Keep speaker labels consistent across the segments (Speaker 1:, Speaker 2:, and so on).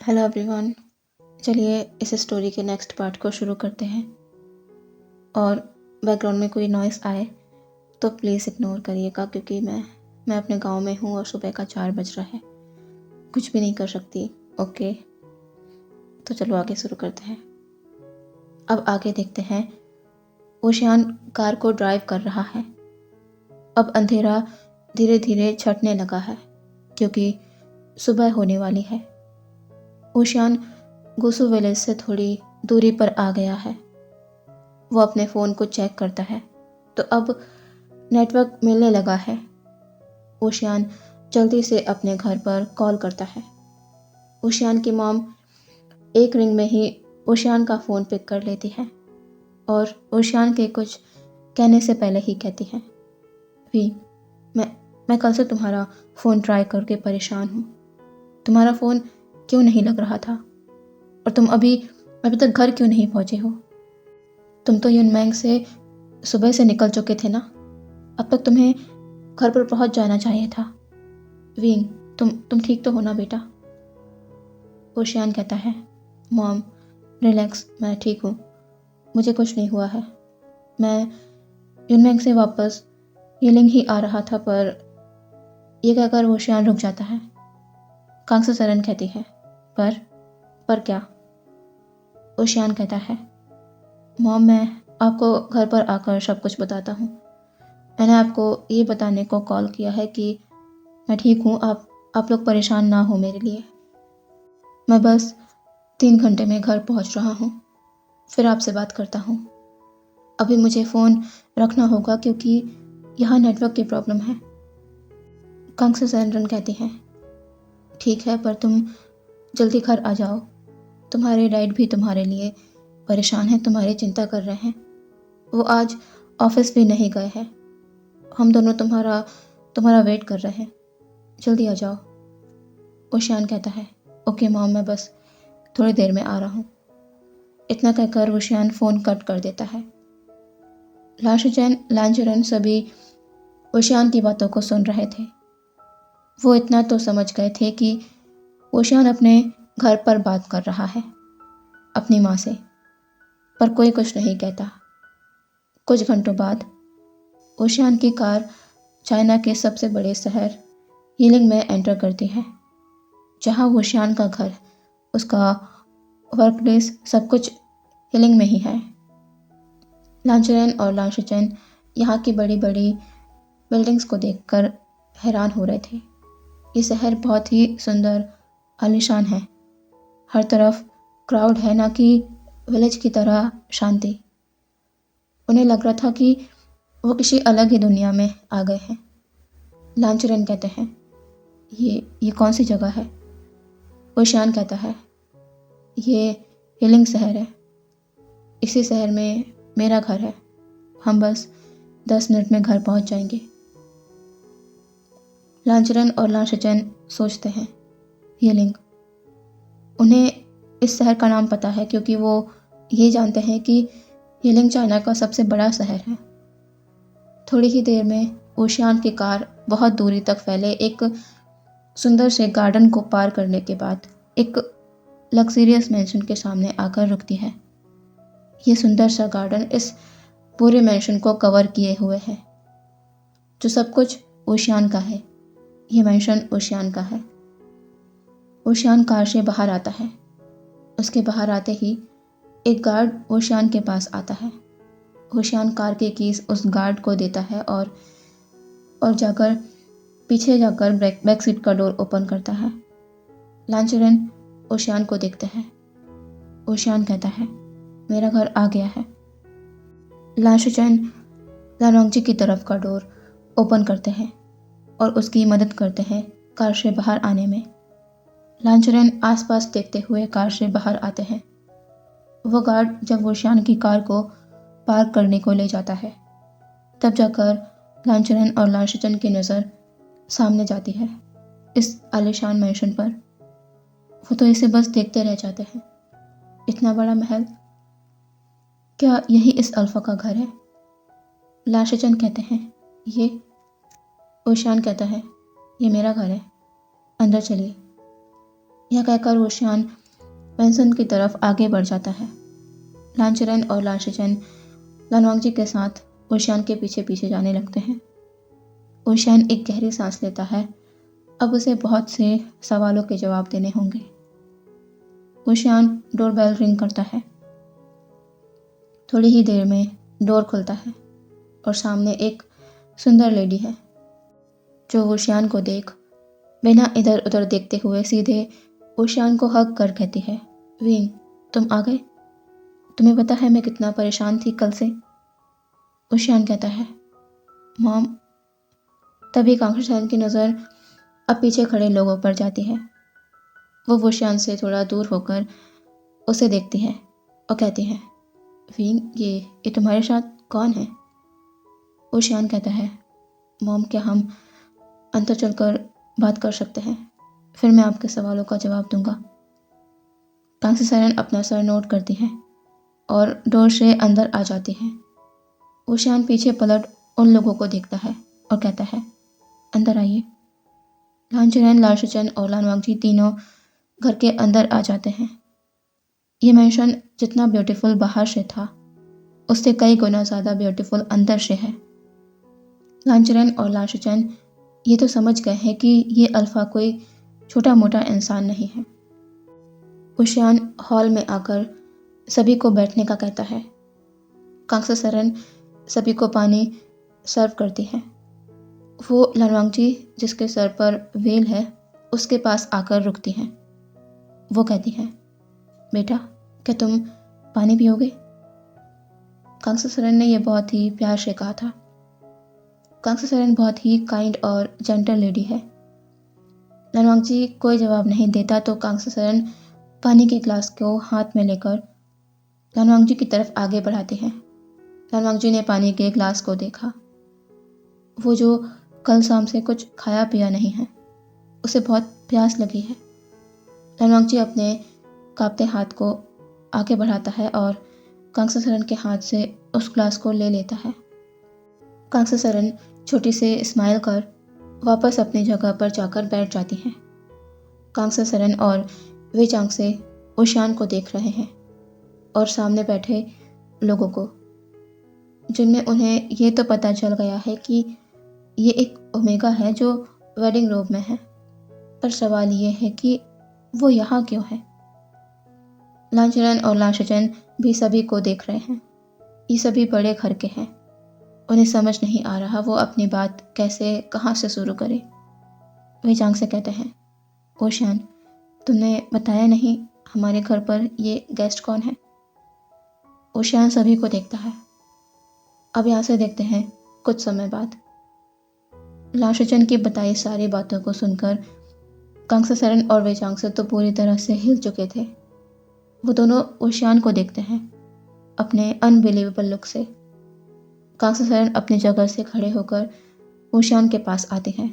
Speaker 1: Hello everyone. चलिए इस story के नेक्स्ट पार्ट को शुरू करते हैं। और बैकग्राउंड में कोई नॉइज़ आए तो प्लीज़ इग्नोर करिएगा, क्योंकि मैं अपने गांव में हूँ और सुबह का 4 बज रहा है। कुछ भी नहीं कर सकती। ओके, तो चलो आगे शुरू करते हैं। अब आगे देखते हैं। ओशियान कार को ड्राइव कर रहा है। अब अंधेरा धीरे धीरे छटने लगा है, क्योंकि सुबह होने वाली है। ओशियान गुसु विलेज से थोड़ी दूरी पर आ गया है। वो अपने फ़ोन को चेक करता है तो अब नेटवर्क मिलने लगा है। ओशियान जल्दी से अपने घर पर कॉल करता है। ओशियान की मॉम एक रिंग में ही ओशियान का फ़ोन पिक कर लेती है और ओशियान के कुछ कहने से पहले ही कहती है, वी, मैं कल से तुम्हारा फ़ोन ट्राई करके परेशान हूँ। तुम्हारा फ़ोन क्यों नहीं लग रहा था? और तुम अभी तक घर क्यों नहीं पहुँचे हो? तुम तो युनमैंग से सुबह से निकल चुके थे ना। अब तक तुम्हें घर पर पहुँच जाना चाहिए था। वीन, तुम ठीक तो हो ना बेटा? ओशियान कहता है, मॉम रिलैक्स, मैं ठीक हूँ, मुझे कुछ नहीं हुआ है। मैं युनमैंग से वापस हीलिंग ही आ रहा था, पर यह कहकर ओशियान रुक जाता है। कांगसू सरन कहती है, पर क्या? ओशियान कहता है, मॉम मैं आपको घर पर आकर सब कुछ बताता हूँ। मैंने आपको ये बताने को कॉल किया है कि मैं ठीक हूँ, आप लोग परेशान ना हो मेरे लिए। मैं बस 3 घंटे में घर पहुँच रहा हूँ, फिर आपसे बात करता हूँ। अभी मुझे फ़ोन रखना होगा क्योंकि यहाँ नेटवर्क की प्रॉब्लम है। कांगसू सरन कहती हैं, ठीक है, पर तुम जल्दी घर आ जाओ। तुम्हारे डैड भी तुम्हारे लिए परेशान हैं, तुम्हारी चिंता कर रहे हैं। वो आज ऑफिस भी नहीं गए हैं। हम दोनों तुम्हारा वेट कर रहे हैं। जल्दी आ जाओ। ओशियान कहता है, ओके मॉम, मैं बस थोड़ी देर में आ रहा हूँ। इतना कहकर ओशियान फ़ोन कट कर देता है। लाशुचैन लांचरन सभी ओशियान की बातों को सुन रहे थे। वो इतना तो समझ गए थे कि ओशियान अपने घर पर बात कर रहा है अपनी माँ से, पर कोई कुछ नहीं कहता। कुछ घंटों बाद ओशियान की कार चाइना के सबसे बड़े शहर हीलिंग में एंटर करती है, जहाँ ओशियान का घर, उसका वर्क प्लेस, सब कुछ हीलिंग में ही है। लांचरन और लांशुचैन यहाँ की बड़ी बड़ी बिल्डिंग्स को देखकर हैरान हो रहे थे। ये शहर बहुत ही सुंदर, आलीशान है। हर तरफ क्राउड है, ना कि विलेज की तरह शांति। उन्हें लग रहा था कि वो किसी अलग ही दुनिया में आ गए हैं। लांचरन कहते हैं, ये कौन सी जगह है? ओशियान कहता है, ये हीलिंग शहर है। इसी शहर में मेरा घर है। हम बस 10 मिनट में घर पहुंच जाएंगे। लांचरन और लांशचैन सोचते हैं, हीलिंग। उन्हें इस शहर का नाम पता है क्योंकि वो ये जानते हैं कि हीलिंग चाइना का सबसे बड़ा शहर है। थोड़ी ही देर में ओशियान की कार बहुत दूरी तक फैले एक सुंदर से गार्डन को पार करने के बाद एक लग्जरियस मैंशन के सामने आकर रुकती है। ये सुंदर सा गार्डन इस पूरे मैंशन को कवर किए हुए है, जो सब कुछ ओशियान का है। ये मैंशन ओशियान का है। ओशियान कार से बाहर आता है। उसके बाहर आते ही एक गार्ड ओशियान के पास आता है। ओशियान कार के कीज उस गार्ड को देता है और पीछे जाकर बैक सीट का डोर ओपन करता है। लांचरन ओशियान को देखते हैं। ओशियान कहता है, मेरा घर आ गया है। लांशुचैन लानोंगजी की तरफ का डोर ओपन करते हैं और उसकी मदद करते हैं कार से बाहर आने में। लांचरन आसपास देखते हुए कार से बाहर आते हैं। वो गार्ड जब ओशियान की कार को पार्क करने को ले जाता है, तब जाकर लांचरन और लांशुचैन की नज़र सामने जाती है इस आलीशान मैंशन पर। वो तो इसे बस देखते रह जाते हैं। इतना बड़ा महल, क्या यही इस अल्फा का घर है? लांशुचैन कहते हैं, ये। ओशियान कहता है, ये मेरा घर है, अंदर चलिए। यह कहकर ओशियान पेंशन की तरफ आगे बढ़ जाता है। लांचरन और लांशचन लानवांगजी के साथ ओशियान के पीछे पीछे जाने लगते हैं। ओशियान एक गहरी सांस लेता है। अब उसे बहुत से सवालों के जवाब देने होंगे। ओशियान डोरबेल रिंग करता है। थोड़ी ही देर में डोर खुलता है और सामने एक सुंदर लेडी है जो ओशियान को देख बिना इधर उधर देखते हुए सीधे ओशियान को हग कर कहती है, विंग, तुम आ गए? तुम्हें पता है मैं कितना परेशान थी कल से? ओशियान कहता है, मॉम। तभी कांग्रेसमैन की नज़र अब पीछे खड़े लोगों पर जाती है। वो ओशियान से थोड़ा दूर होकर उसे देखती है और कहती है, विंग, ये तुम्हारे साथ कौन है? ओशियान कहता है, मॉम, क्या हम अंदर चलकर बात कर सकते हैं? फिर मैं आपके सवालों का जवाब दूंगा। कांग्रेसमैन अपना सर नोट करती है और डोर से अंदर आ जाती है। ओशियान पीछे पलट उन लोगों को देखता है और कहता है, अंदर आइए। लांचरन, लांशचन और लानवांगजी तीनों घर के अंदर आ जाते हैं। ये मैंशन जितना ब्यूटीफुल बाहर से था उससे कई गुना ज़्यादा ब्यूटीफुल अंदर से है। लांचरन और लांशचन ये तो समझ गए हैं कि ये अल्फा कोई छोटा मोटा इंसान नहीं है। ओशियान हॉल में आकर सभी को बैठने का कहता है। कांग्रेसमैन सभी को पानी सर्व करती है। वो लानवांगजी जिसके सर पर वेल है उसके पास आकर रुकती हैं। वो कहती हैं, बेटा, क्या तुम पानी पियोगे? कांग्रेसमैन ने यह बहुत ही प्यार से कहा था। कांग्रेसमैन बहुत ही काइंड और जेंटल लेडी है। लानवांगजी कोई जवाब नहीं देता तो कांग्रेसमैन पानी के ग्लास को हाथ में लेकर लानवांगजी की तरफ आगे बढ़ाते हैं। लानवांगजी ने पानी के ग्लास को देखा। वो जो कल शाम से कुछ खाया पिया नहीं है, उसे बहुत प्यास लगी है। लानवांगजी अपने कांपते हाथ को आगे बढ़ाता है और कांग्रेसमैन के हाथ से उस ग्लास को ले लेता है। कांग्रेसमैन छोटी से स्माइल कर वापस अपनी जगह पर जाकर बैठ जाती हैं। कांग्रेसमैन और वे चांग से ओशियान को देख रहे हैं और सामने बैठे लोगों को, जिनमें उन्हें ये तो पता चल गया है कि ये एक ओमेगा है जो वेडिंग रोब में है, पर सवाल ये है कि वो यहाँ क्यों है? लांचरन और लांशचन भी सभी को देख रहे हैं। ये सभी बड़े घर के हैं। उन्हें समझ नहीं आ रहा वो अपनी बात कैसे कहाँ से शुरू करे। वे चांग से कहते हैं, ओशियान, तुमने बताया नहीं हमारे घर पर ये गेस्ट कौन है? ओशियान सभी को देखता है। अब यहाँ से देखते हैं कुछ समय बाद। लांशचन की बताई सारी बातों को सुनकर कांग्रेसमैन और वे चांग से तो पूरी तरह से हिल चुके थे। वो दोनों ओशियान को देखते हैं अपने अनबिलीवेबल लुक से। कांग्रेसमैन अपनी जगह से खड़े होकर ओशियान के पास आते हैं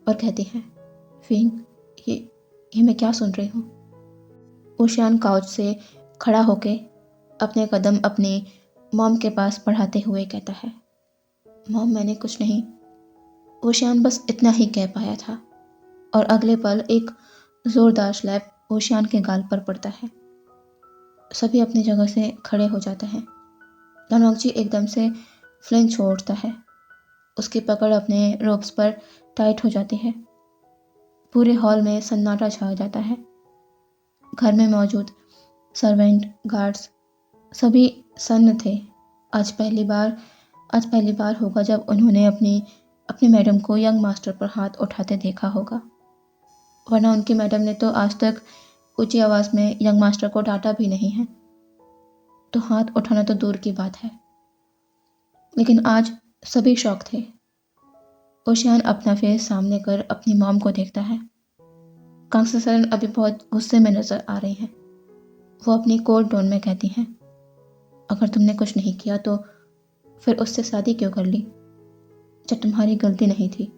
Speaker 1: और कहती हैं, विंग, ये मैं क्या सुन रही हूँ? ओशियान काउच से खड़ा होके अपने कदम अपनी मॉम के पास बढ़ाते हुए कहता है, मॉम, मैंने कुछ नहीं। ओशियान बस इतना ही कह पाया था और अगले पल एक जोरदार स्लैप ओशियान के गाल पर पड़ता है। सभी अपनी जगह से खड़े हो जाते हैं। लानवांगजी एकदम से फ्लिंच छोड़ता है। उसकी पकड़ अपने रोप्स पर टाइट हो जाती है। पूरे हॉल में सन्नाटा छा जाता है। घर में मौजूद सर्वेंट, गार्ड्स सभी सन्न थे। आज पहली बार होगा जब उन्होंने अपनी मैडम को यंग मास्टर पर हाथ उठाते देखा होगा, वरना उनकी मैडम ने तो आज तक ऊंची आवाज़ में यंग मास्टर को डांटा भी नहीं है, तो हाथ उठाना तो दूर की बात है। लेकिन आज सभी शौक थे। ओशियान अपना फेस सामने कर अपनी मॉम को देखता है। कांग्रेसमैन अभी बहुत गुस्से में नजर आ रही हैं। वो अपनी कोल्ड टोन में कहती हैं, अगर तुमने कुछ नहीं किया तो फिर उससे शादी क्यों कर ली? जब तुम्हारी गलती नहीं थी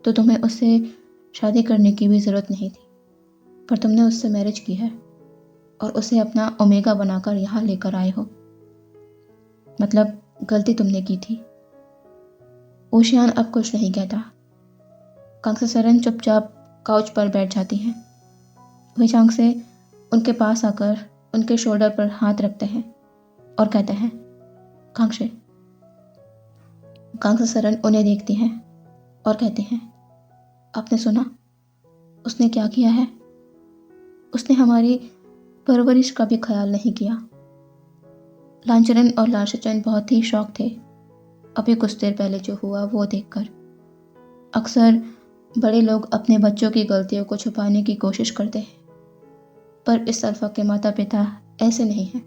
Speaker 1: तो तुम्हें उससे शादी करने की भी ज़रूरत नहीं थी, पर तुमने उससे मैरिज की है और उसे अपना ओमेगा बनाकर यहाँ लेकर आए हो। मतलब गलती तुमने की थी। ओशियान अब कुछ नहीं कहता। कांग्रेसमैन चुपचाप काउच पर बैठ जाती हैं। वे चांग से उनके पास आकर उनके शोल्डर पर हाथ रखते हैं और कहते हैं, कांक्षे। कांक्षा सरन उन्हें देखती हैं और कहती हैं, आपने सुना उसने क्या किया है? उसने हमारी परवरिश का भी ख्याल नहीं किया। लांचरन और लालचंद बहुत ही शौक थे अभी कुछ देर पहले जो हुआ वो देखकर। अक्सर बड़े लोग अपने बच्चों की गलतियों को छुपाने की कोशिश करते हैं, पर इस अल्फा के माता पिता ऐसे नहीं हैं।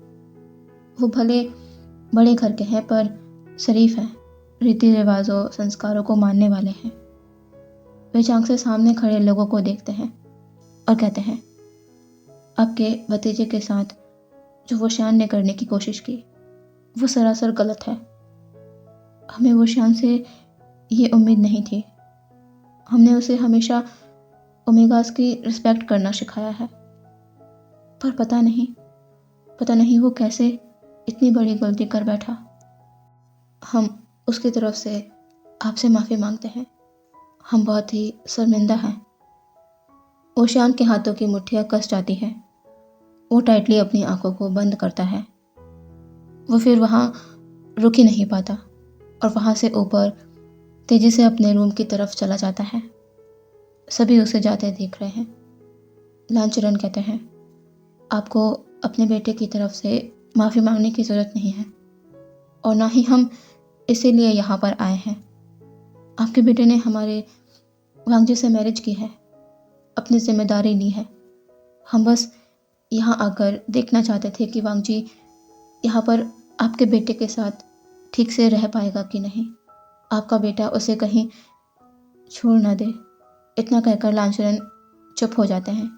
Speaker 1: वो भले बड़े घर के हैं पर शरीफ हैं, रीति रिवाजों संस्कारों को मानने वाले हैं। वे चांग से सामने खड़े लोगों को देखते हैं और कहते हैं, आपके भतीजे के साथ जो वो शान ने करने की कोशिश की वो सरासर गलत है। हमें वो शान से ये उम्मीद नहीं थी। हमने उसे हमेशा ओमेगास की रिस्पेक्ट करना सिखाया है, पर पता नहीं वो कैसे इतनी बड़ी गलती कर बैठा। हम उसकी तरफ से आपसे माफ़ी मांगते हैं। हम बहुत ही शर्मिंदा हैं। ओशियान के हाथों की मुट्ठियाँ कस जाती हैं। वो टाइटली अपनी आंखों को बंद करता है। वो फिर वहाँ रुक ही नहीं पाता और वहाँ से ऊपर तेजी से अपने रूम की तरफ चला जाता है। सभी उसे जाते देख रहे हैं। लांचरन कहते हैं, आपको अपने बेटे की तरफ से माफ़ी मांगने की ज़रूरत नहीं है और ना ही हम इसीलिए यहाँ पर आए हैं। आपके बेटे ने हमारे वांगजी से मैरिज की है, अपनी जिम्मेदारी ली है। हम बस यहाँ आकर देखना चाहते थे कि वांगजी यहाँ पर आपके बेटे के साथ ठीक से रह पाएगा कि नहीं, आपका बेटा उसे कहीं छोड़ ना दे। इतना कहकर लांचरन चुप हो जाते हैं।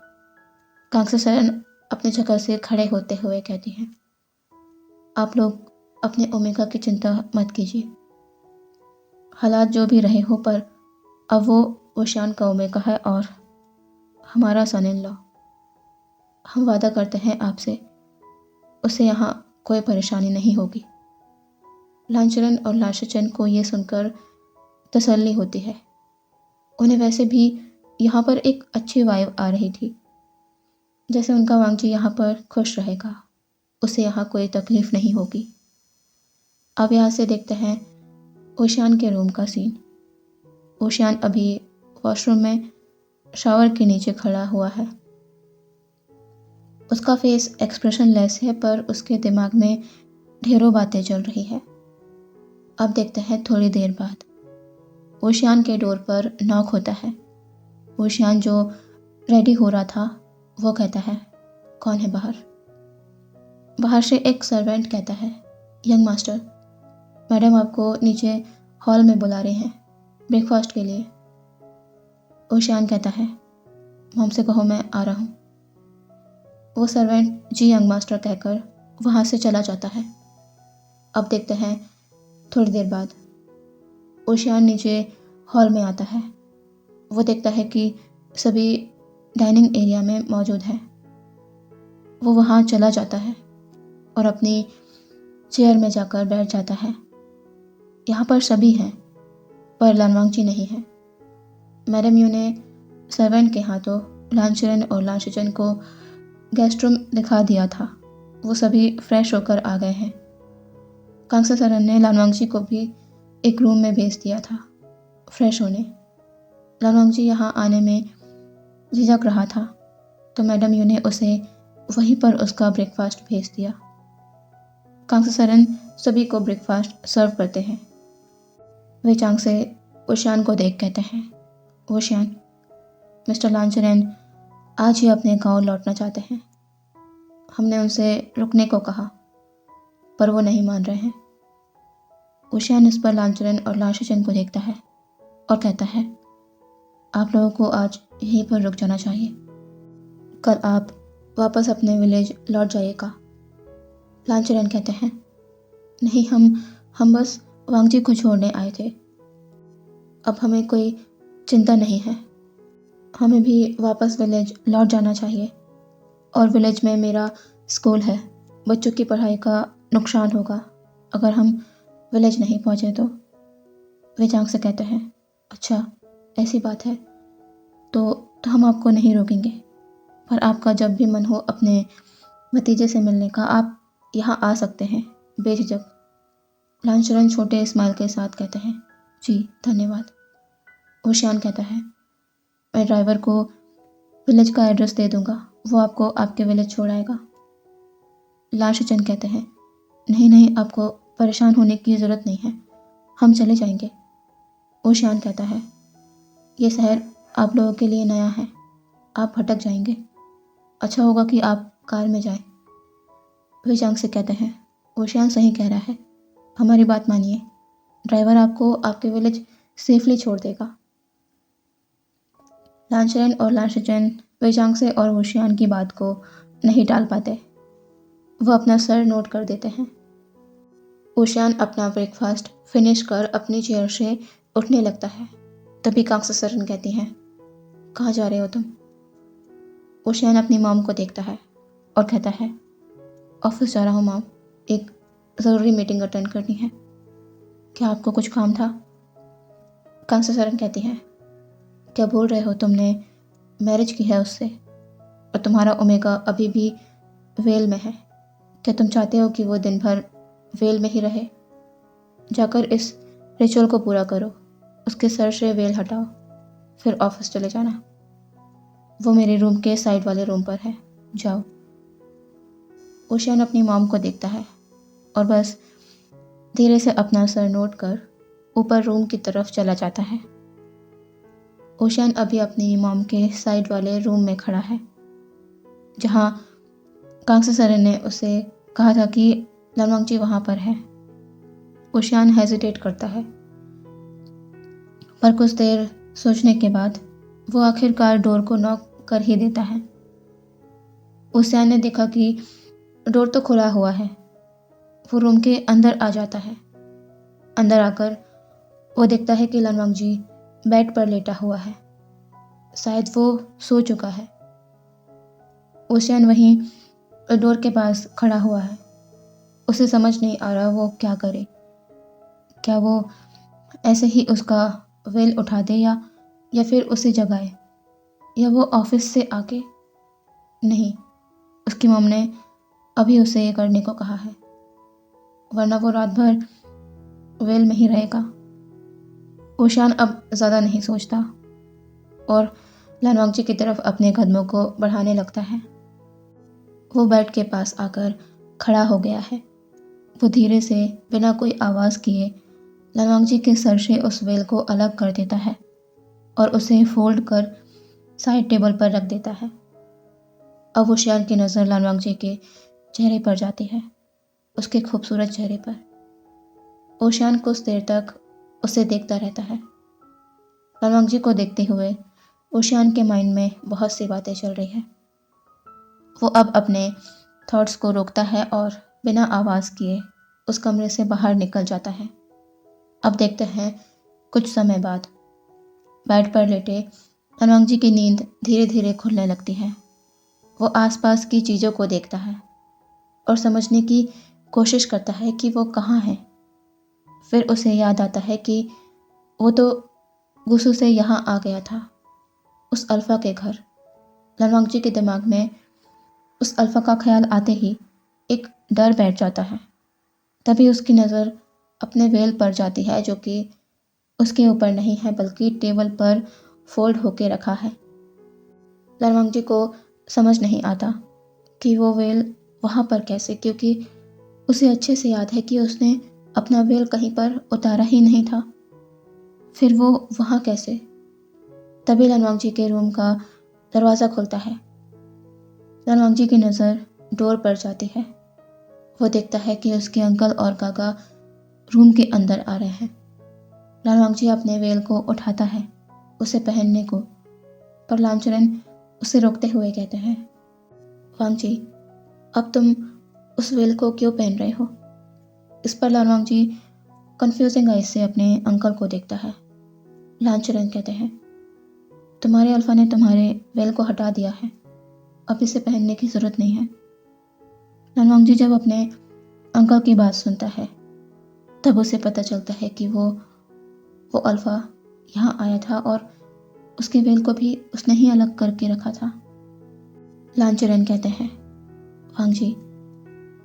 Speaker 1: कांक्षा सरन अपनी जगह से खड़े होते हुए कहती हैं, आप लोग अपने ओमेगा की चिंता मत कीजिए। हालात जो भी रहे हो, पर अब वो ओशियान का ओमेगा है और हमारा सन इन लॉ। हम वादा करते हैं आपसे, उसे यहाँ कोई परेशानी नहीं होगी। लांचरन और लाशाचन को ये सुनकर तसल्ली होती है। उन्हें वैसे भी यहाँ पर एक अच्छी वाइब आ रही थी, जैसे उनका वांगजी यहाँ पर खुश रहेगा, उसे यहाँ कोई तकलीफ नहीं होगी। अब यहाँ से देखते हैं ओशियान के रूम का सीन। ओशियान अभी वॉशरूम में शावर के नीचे खड़ा हुआ है। उसका फेस एक्सप्रेशन लेस है, पर उसके दिमाग में ढेरों बातें चल रही है। अब देखते हैं थोड़ी देर बाद ओशियान के डोर पर नॉक होता है। ओशियान जो रेडी हो रहा था वो कहता है, कौन है बाहर? बाहर से एक सर्वेंट कहता है, यंग मास्टर, मैडम आपको नीचे हॉल में बुला रहे हैं ब्रेकफास्ट के लिए। ओशियान कहता है, मॉम से कहो मैं आ रहा हूँ। वो सर्वेंट जी यंग मास्टर कहकर वहाँ से चला जाता है। अब देखते हैं थोड़ी देर बाद ओशियान नीचे हॉल में आता है। वो देखता है कि सभी डाइनिंग एरिया में मौजूद हैं। वो वहाँ चला जाता है और अपनी चेयर में जाकर बैठ जाता है। यहाँ पर सभी हैं, पर लानवांगजी नहीं है। मैडम यू ने सर्वेंट के हाथों लांचरन और लांशचन को गेस्ट रूम दिखा दिया था। वो सभी फ्रेश होकर आ गए हैं। कांक्षा सरन ने लानवांगजी को भी एक रूम में भेज दिया था फ्रेश होने। लानवांगजी यहाँ आने में झिझक रहा था, तो मैडम यू ने उसे वहीं पर उसका ब्रेकफास्ट भेज दिया। कांक्षा सरन सभी को ब्रेकफास्ट सर्व करते हैं। वे चांग से ओशियान को देख कहते हैं, ओशियान, मिस्टर लांचरन आज ही अपने गांव लौटना चाहते हैं। हमने उनसे रुकने को कहा, पर वो नहीं मान रहे हैं। ओशियान इस पर लांचरन और लाशाचन को देखता है और कहता है, आप लोगों को आज यहीं पर रुक जाना चाहिए। कल आप वापस अपने विलेज लौट जाइएगा। लांचरन कहते हैं, नहीं, हम बस वांगजी को छोड़ने आए थे। अब हमें कोई चिंता नहीं है। हमें भी वापस विलेज लौट जाना चाहिए और विलेज में मेरा स्कूल है। बच्चों की पढ़ाई का नुकसान होगा अगर हम विलेज नहीं पहुँचे तो। वे चांग से कहते हैं, अच्छा ऐसी बात है तो हम आपको नहीं रोकेंगे, पर आपका जब भी मन हो अपने भतीजे से मिलने का। आप यहाँ आ सकते हैं बेझिझक। लांचरन छोटे स्माइल के साथ कहते हैं, जी धन्यवाद। ओशियान कहता है, मैं ड्राइवर को विलेज का एड्रेस दे दूंगा, वो आपको आपके विलेज छोड़ आएगा। लांचरन कहते हैं, नहीं नहीं, आपको परेशान होने की ज़रूरत नहीं है, हम चले जाएंगे। ओशियान कहता है, ये शहर आप लोगों के लिए नया है, आप भटक जाएंगे, अच्छा होगा कि आप कार में जाएं। वेजांग से कहते हैं, ओशियान सही कह रहा है, हमारी बात मानिए, ड्राइवर आपको आपके विलेज सेफली छोड़ देगा। लांचरन और लांचरन वेजांग से और ओशियान की बात को नहीं टाल पाते। वो अपना सर नोट कर देते हैं। ओशियान अपना ब्रेकफास्ट फिनिश कर अपनी चेयर से उठने लगता है। तभी कांगसरन कहती हैं, कहाँ जा रहे हो तुम? ओशियान अपनी मॉम को देखता है और कहता है, ऑफिस जा रहा हूँ मॉम, एक ज़रूरी मीटिंग अटेंड करनी है। क्या आपको कुछ काम था? कांगसरन कहती हैं, क्या बोल रहे हो? तुमने मैरिज की है उससे और तुम्हारा ओमेगा अभी भी वेल में है। क्या तुम चाहते हो कि वो दिन भर वेल में ही रहे? जाकर इस रिचुअल को पूरा करो, उसके सर से वेल हटाओ, फिर ऑफिस चले जाना। वो मेरे रूम के साइड वाले रूम पर है, जाओ। ओशियान अपनी मॉम को देखता है और बस धीरे से अपना सर नोट कर ऊपर रूम की तरफ चला जाता है। ओशियान अभी अपनी मॉम के साइड वाले रूम में खड़ा है, जहाँ कांगसरन ने उसे कहा था कि लालवांगजी वहाँ पर है। ओशियान हेजिटेट करता है, पर कुछ देर सोचने के बाद वो आखिरकार डोर को नॉक कर ही देता है। ओशियान ने देखा कि डोर तो खुला हुआ है। वो रूम के अंदर आ जाता है। अंदर आकर वो देखता है कि लालवांगजी बेड पर लेटा हुआ है, शायद वो सो चुका है। ओशियान वहीं डोर के पास खड़ा हुआ है। उसे समझ नहीं आ रहा वो क्या करे। क्या वो ऐसे ही उसका वेल उठा दे या फिर उसे जगाए, या वो ऑफिस से आके? नहीं, उसकी मॉम ने अभी उसे ये करने को कहा है, वरना वो रात भर वेल में ही रहेगा। ओशियान अब ज़्यादा नहीं सोचता और लालवांगजी की तरफ अपने कदमों को बढ़ाने लगता है। वो बेड के पास आकर खड़ा हो गया है। वो धीरे से बिना कोई आवाज़ किए लालवांगजी के सर से उस वेल को अलग कर देता है और उसे फोल्ड कर साइड टेबल पर रख देता है। अब ओशियान की नज़र लालवांगजी के चेहरे पर जाती है, उसके खूबसूरत चेहरे पर। ओशियान कुछ देर तक उसे देखता रहता है। लालवांगजी को देखते हुए ओशियान के माइंड में बहुत सी बातें चल रही हैं। वो अब अपने थॉट्स को रोकता है और बिना आवाज़ किए उस कमरे से बाहर निकल जाता है। अब देखते हैं कुछ समय बाद बेड पर लेटे लालवांगजी की नींद धीरे धीरे खुलने लगती है। वो आसपास की चीज़ों को देखता है और समझने की कोशिश करता है कि वो कहाँ है। फिर उसे याद आता है कि वो तो गुस्सू से यहाँ आ गया था, उस अल्फ़ा के घर। लालवांगजी के दिमाग में उस अल्फ़ा का ख्याल आते ही एक डर बैठ जाता है। तभी उसकी नज़र अपने वेल पर जाती है, जो कि उसके ऊपर नहीं है बल्कि टेबल पर फोल्ड होके रखा है। लालवांगजी को समझ नहीं आता कि वो वेल वहाँ पर कैसे, क्योंकि उसे अच्छे से याद है कि उसने अपना वेल कहीं पर उतारा ही नहीं था। फिर वो वहाँ कैसे? तभी लालवांगजी के रूम का दरवाज़ा खुलता है। लालवांगजी की नज़र डोर पर जाती है। वो देखता है कि उसके अंकल और काका रूम के अंदर आ रहे हैं। लालवांगजी अपने वेल को उठाता है उसे पहनने को, पर लामचरन उसे रोकते हुए कहते हैं, वांगजी, अब तुम उस वेल को क्यों पहन रहे हो? इस पर लालवांगजी कंफ्यूजिंग आइज से अपने अंकल को देखता है। लामचरन कहते हैं, तुम्हारे अल्फा ने तुम्हारे वेल को हटा दिया है, अब इसे पहनने की ज़रूरत नहीं है। लालवांगजी जब अपने अंकल की बात सुनता है तब उसे पता चलता है कि वो अल्फ़ा यहाँ आया था और उसके वेल को भी उसने ही अलग करके रखा था। लांचरन कहते हैं, वांग जी,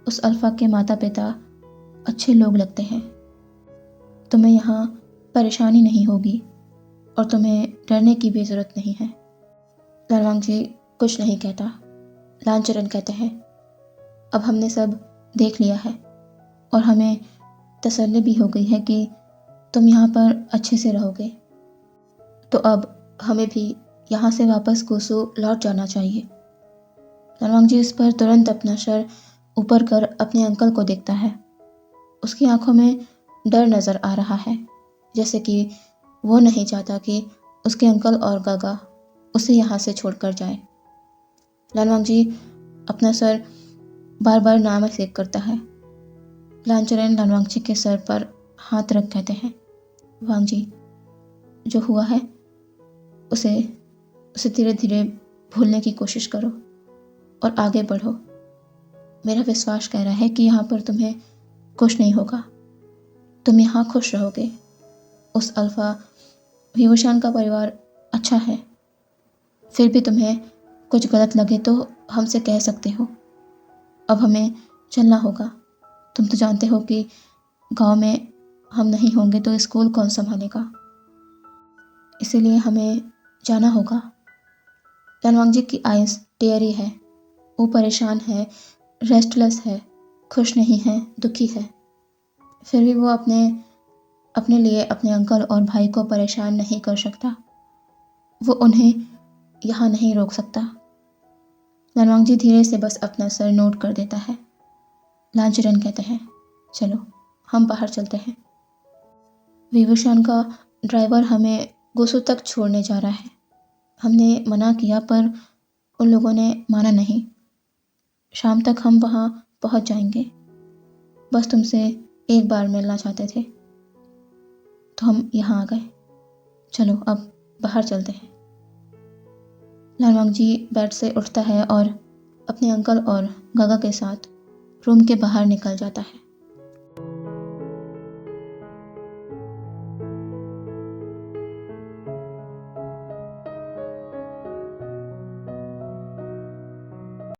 Speaker 1: उस अल्फा के माता पिता अच्छे लोग लगते हैं। तुम्हें यहाँ परेशानी नहीं होगी और तुम्हें डरने की भी ज़रूरत नहीं है। लालवांग जी कुछ नहीं कहता। लालचरण कहते हैं, अब हमने सब देख लिया है और हमें तसल्ली भी हो गई है कि तुम यहाँ पर अच्छे से रहोगे, तो अब हमें भी यहाँ से वापस गोसु लौट जाना चाहिए। लालवांग जी इस पर तुरंत अपना सर ऊपर कर अपने अंकल को देखता है। उसकी आंखों में डर नज़र आ रहा है, जैसे कि वो नहीं चाहता कि उसके अंकल और गागा उसे यहाँ से छोड़कर जाए। लालवांग जी अपना सर बार बार नामस्तेक करता है। लालचरण लालवांग जी के सर पर हाथ रख कहते हैं, वांग जी, जो हुआ है उसे धीरे धीरे भूलने की कोशिश करो और आगे बढ़ो। मेरा विश्वास कह रहा है कि यहाँ पर तुम्हें कुछ नहीं होगा, तुम यहाँ खुश रहोगे। उस अल्फा विभूषण का परिवार अच्छा है, फिर भी तुम्हें कुछ गलत लगे तो हमसे कह सकते हो। अब हमें चलना होगा। तुम तो जानते हो कि गांव में हम नहीं होंगे तो स्कूल कौन संभालेगा, इसीलिए हमें जाना होगा। लालवांग जी की आइज़ टेढ़ी है, वो परेशान है, रेस्टलेस है, खुश नहीं है, दुखी है। फिर भी वो अपने लिए अपने अंकल और भाई को परेशान नहीं कर सकता। वो उन्हें यहाँ नहीं रोक सकता। लालवांग जी धीरे से बस अपना सर नोट कर देता है। लालचरण कहते हैं, चलो हम बाहर चलते हैं। विभूषण का ड्राइवर हमें गोसु तक छोड़ने जा रहा है। हमने मना किया पर उन लोगों ने माना नहीं। शाम तक हम वहाँ पहुँच जाएंगे। बस तुमसे एक बार मिलना चाहते थे तो हम यहाँ आ गए। चलो अब बाहर चलते हैं। लालवांग जी बेड से उठता है और अपने अंकल और गागा के साथ रूम के बाहर निकल जाता है।